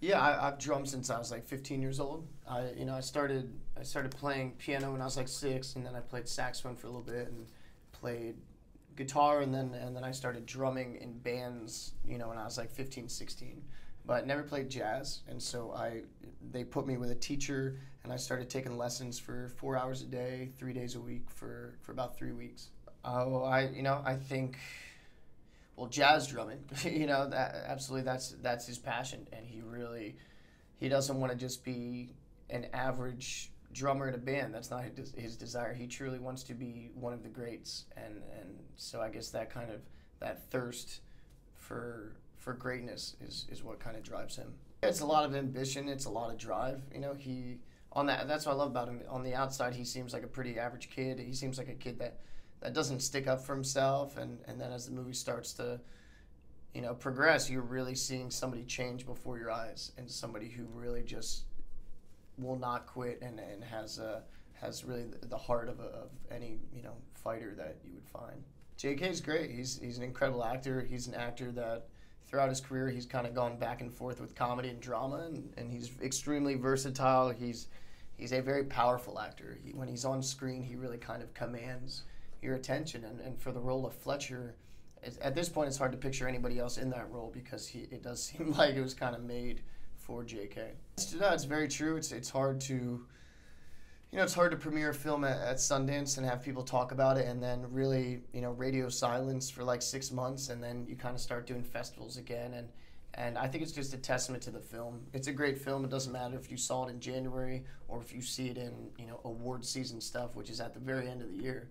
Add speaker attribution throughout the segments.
Speaker 1: Yeah, I've drummed since I was like 15 years old. I started playing piano when I was like 6, and then I played saxophone for a little bit and played guitar, and then I started drumming in bands, when I was like 15, 16. But never played jazz, and so they put me with a teacher, and I started taking lessons for 4 hours a day, 3 days a week for about 3 weeks. Oh, I think, well, jazz drumming, that absolutely that's his passion, and he doesn't want to just be an average drummer in a band. That's not his desire. He truly wants to be one of the greats, and so I guess that thirst for greatness is what kind of drives him. It's a lot of ambition. It's a lot of drive. That's what I love about him. On the outside, he seems like a pretty average kid. He seems like a kid that doesn't stick up for himself, and then as the movie starts to progress, you're really seeing somebody change before your eyes, and somebody who really just will not quit, and has really the heart of any fighter that you would find. JK's great. He's an incredible actor. He's an actor that throughout his career he's kind of gone back and forth with comedy and drama, and he's extremely versatile. He's a very powerful actor. When he's on screen, he really kind of commands your attention, and for the role of Fletcher, at this point it's hard to picture anybody else in that role, because it does seem like it was kind of made for JK. It's very true. It's hard to premiere a film at Sundance and have people talk about it, and then really radio silence for like 6 months, and then you kind of start doing festivals again, and I think it's just a testament to the film. It's a great film. It doesn't matter if you saw it in January or if you see it in award season stuff, which is at the very end of the year.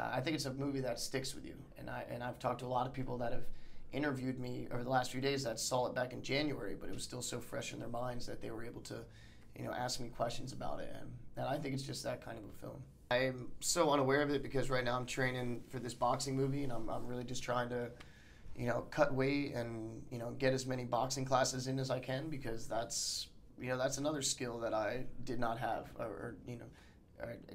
Speaker 1: I think it's a movie that sticks with you, and I've talked to a lot of people that have interviewed me over the last few days that saw it back in January, but it was still so fresh in their minds that they were able to ask me questions about it, and I think it's just that kind of a film. I'm so unaware of it because right now I'm training for this boxing movie, and I'm really just trying to cut weight and get as many boxing classes in as I can, because that's another skill that I did not have, or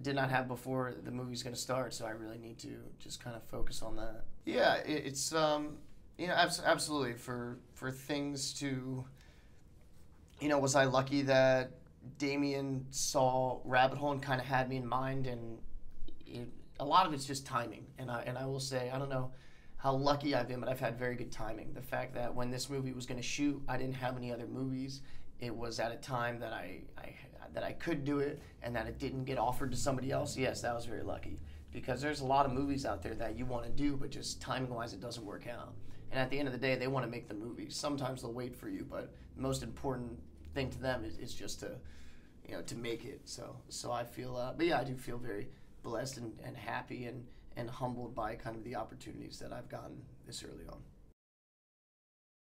Speaker 1: did not have before the movie's going to start, so I really need to just kind of focus on that. Yeah, it's absolutely for things to, was I lucky that Damien saw Rabbit Hole and kind of had me in mind, and a lot of it's just timing, and I will say, I don't know how lucky I've been, but I've had very good timing. The fact that when this movie was going to shoot, I didn't have any other movies. It was at a time that I could do it, and that it didn't get offered to somebody else. Yes, that was very lucky, because there's a lot of movies out there that you want to do, but just timing-wise, it doesn't work out. And at the end of the day, they want to make the movie. Sometimes they'll wait for you, but the most important thing to them is just to make it. So I feel, but yeah, I do feel very blessed and happy and humbled by kind of the opportunities that I've gotten this early on.